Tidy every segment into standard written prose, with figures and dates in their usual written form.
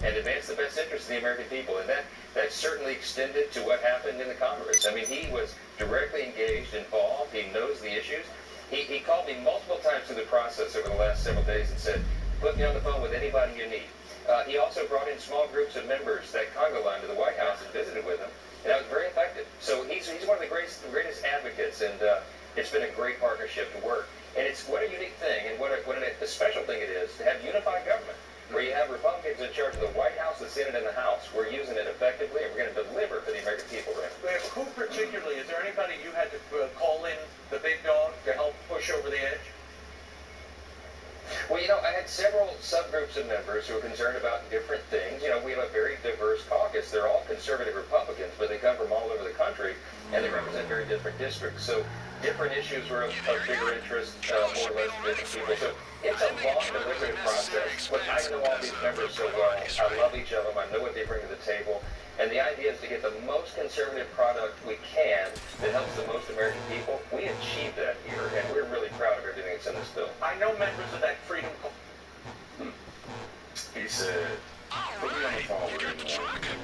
and advance the best interests of the American people. And that certainly extended to what happened in the Congress. I mean, he was directly engaged, involved. He knows the issues. He called me multiple times through the process over the last several days and said, put me on the phone with anybody you need. He also brought in small groups of members, that Congo line, to the White House and visited with them. And that was very effective. So he's one of the greatest advocates, and it's been a great partnership to work. And it's what a unique thing, and what a special thing it is to have unified government, where you have Republicans in charge of the White House, the Senate, and the House. We're using it effectively, and we're going to deliver for the American people. Who particularly, is there anybody you had to call in the big dog to help push over the edge? Well, I had several subgroups of members who are concerned about different things. We have a very diverse caucus. They're all conservative Republicans, but they come from all over the country, and they represent very different districts. So different issues were of bigger interest, more or less to different people. So it's a long, deliberative process, but I know all these members so well. I love each of them. I know what they bring to the table. And the idea is to get the most conservative product we can that helps the most American people. We achieved that here, and we're really proud of everything that's in this bill. I know members of that Freedom. He said, put me on the phone with anyone.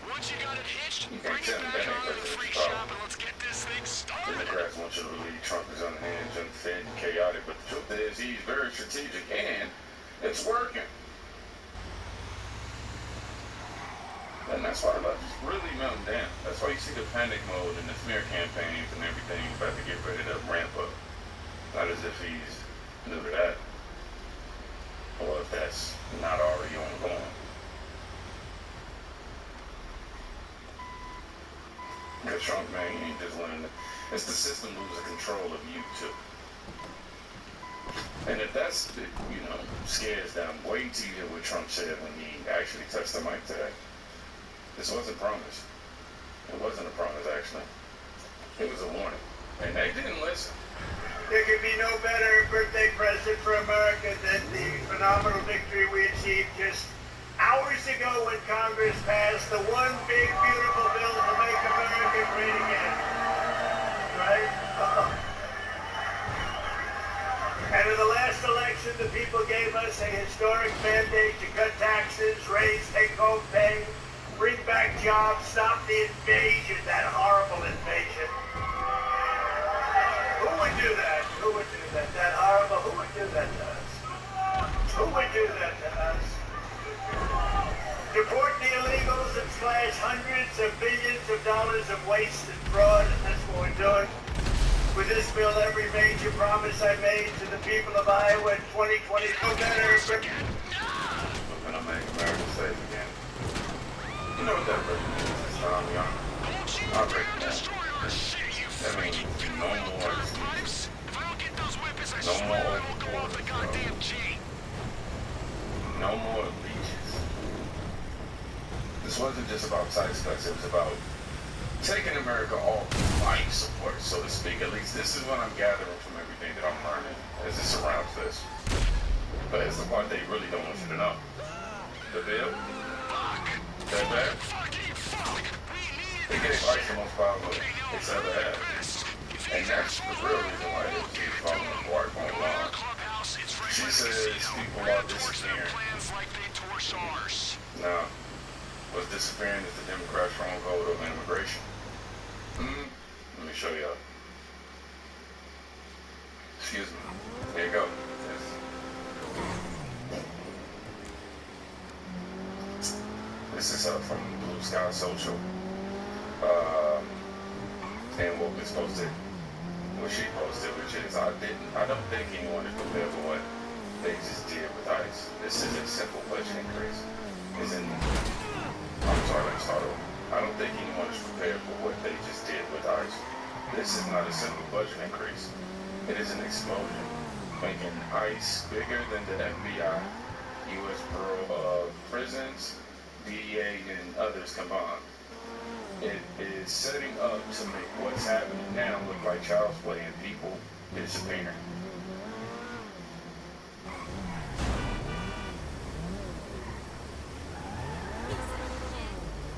Once you got it hitched, You bring can't it tell me back that ain't on the president's free problem. shop and let's get this thing started. Democrats want you to believe Trump is unhinged, unfit, and chaotic, but the truth is he's very strategic, and it's working. And that's why let's really melt down. That's why you see the panic mode and the smear campaigns and everything about to get ready to ramp up. Not as if he's new to that, or if that's not already ongoing. Because Trump, man, he ain't just learning. It's the system losing control of you too. And if that's, scares them, wait till you hear what Trump said when he actually touched the mic today. This wasn't promised. It wasn't a promise, actually. It was a warning. And they didn't listen. There could be no better birthday present for America than the phenomenal victory we achieved just hours ago when Congress passed the one big, beautiful bill to make America great again. Right? And in the last election, the people gave us a historic mandate to cut taxes, raise take-home pay, bring back jobs, stop the invasion, that horrible invasion. Who would do that? Who would do that? That horrible, who would do that to us? Who would do that to us? Deport the illegals and slash hundreds of billions of dollars of waste and fraud, and that's what we're doing. With this bill, every major promise I made to the people of Iowa in 2020, no better. We're gonna make America safe again. You know what that really means? It's time, young. I break it down. That means no more excuses. No more open borders. No more beaches. This wasn't just about tax cuts. It was about taking America off life support, so to speak. At least this is what I'm gathering from everything that I'm learning as it surrounds this. But it's the part they really don't want you to know. The bill? That bad? They gave ICE the most power it's ever had. And that's the real reason why they keep calling the court online. She says people are disappearing. Now, what's disappearing is the Democrats' stronghold over immigration. Let me show y'all. Excuse me. Here you go. This is from Blue Sky Social. And what was posted, what she posted, which is, I don't think anyone is prepared for what they just did with ICE. This is a simple budget increase. I'm sorry, let me start over. I don't think anyone is prepared for what they just did with ICE. This is not a simple budget increase. It is an explosion, making ICE bigger than the FBI, U.S. Bureau of Prisons, DEA, and others combined. It is setting up to make what's happening now look like child's play and people disappearing.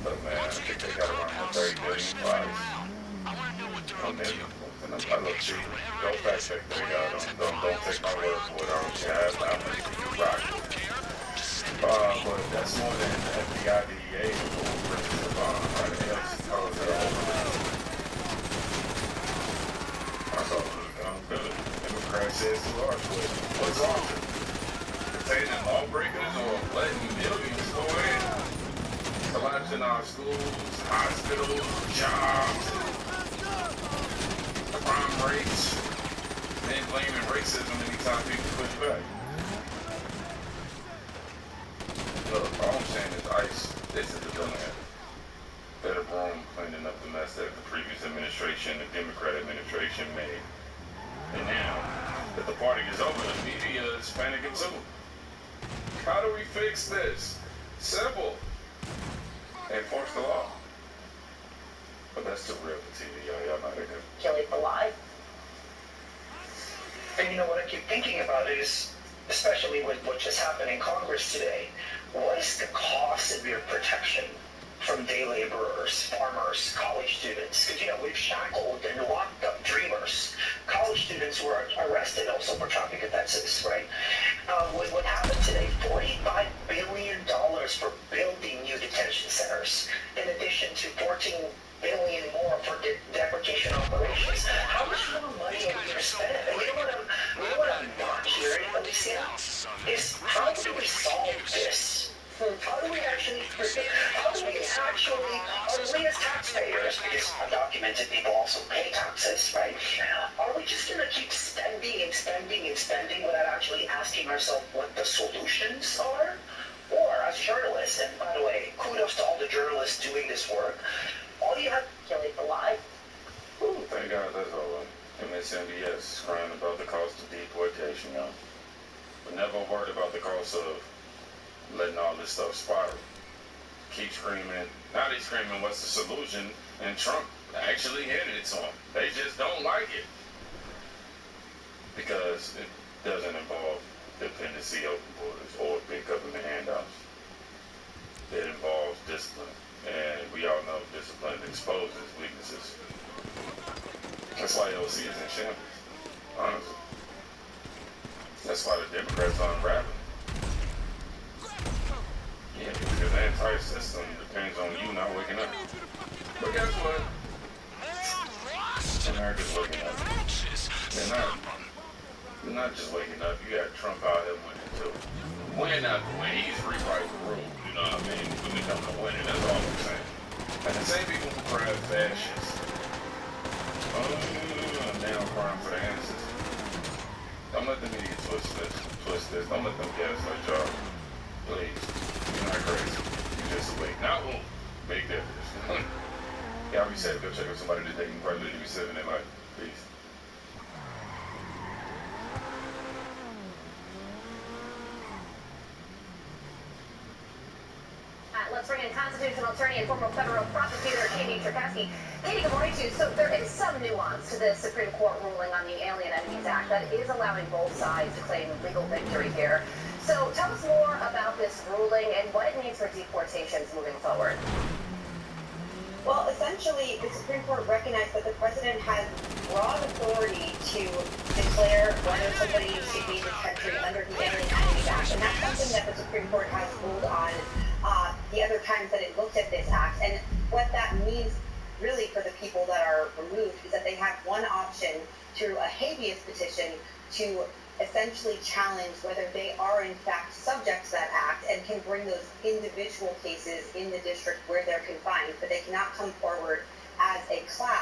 But man, I think they got around 30 billion lives. I look cheap. Go fact check they got. Don't take my word for it. I don't care how much you rock. But that's more than IDEA before President Obama. Why the hell is that over? I thought it was accountability. Democrats says to large way. What's larger? Containing lawbreakers or letting millions go in? Collapsing our schools, hospitals, jobs, crime rates, then blaming racism anytime people push back. Look, all I'm saying is ICE isn't the villain. Better broom cleaning up the mess that the previous administration, the Democrat administration made. And now that the party is over, the media is panicking too. How do we fix this? Simple. Enforce the law. But that's too real for TV, y'all know that. Kill it alive. And you know what I keep thinking about is, especially with what just happened in Congress today, what is the cost of your protection from day laborers, farmers, college students? Because, you know, we've shackled and locked up dreamers. College students were arrested also for traffic offenses, right? What happened today, $45 billion for building new detention centers, in addition to $14 billion more for deprecation operations. How much more money are we going to spend? And you know what I'm not hearing, Alicia, is how do we solve this? How do we actually, are we as taxpayers, because undocumented people also pay taxes, right? Are we just going to keep spending and spending and spending without actually asking ourselves what the solutions are? Or as journalists, and by the way, kudos to all the journalists doing this work, all you have to kill it alive. Thank God that's over. MSNBS crying about the cost of deportation, y'all. But never worried about the cost of letting all this stuff spiral. Keep screaming. Now they screaming, what's the solution? And Trump actually handed it to them. They just don't like it. Because it doesn't involve dependency, open borders, or big government handouts. It involves discipline. And we all know discipline exposes weaknesses. That's why LC is in shambles, honestly. That's why the Democrats are unraveling. Yeah, because the entire system depends on you not waking up. But guess what? America's waking up. They're not just waking up. You got Trump out there winning too. Winning out the win. He's rewriting the rules, you know what I mean? When it comes to winning, that's all I'm saying. And the same people who cry fascists. Now I'm crying for the answers. Don't let the media twist this. Don't let them gaslight y'all. Please. You're not crazy. You're just awake. Not who? Big difference. Y'all be safe. Go check out somebody today. You can probably be saving their life. Peace. Let's bring in constitutional attorney and former federal prosecutor Katie Cherkasky. Katie, good morning to you. So there is some nuance to the Supreme Court ruling on the Alien Enemies Act that is allowing both sides to claim legal victory here. So tell us more about this ruling and what it means for deportations moving forward. Well, essentially, the Supreme Court recognized that the president has broad authority to declare whether somebody should be in this country under the Alien Enemies Act, and that's something that the Supreme Court has ruled on the other times that it looked at this act. And what that means really for the people that are removed is that they have one option through a habeas petition to essentially challenge whether they are in fact subject to that act and can bring those individual cases in the district where they're confined, but they cannot come forward as a class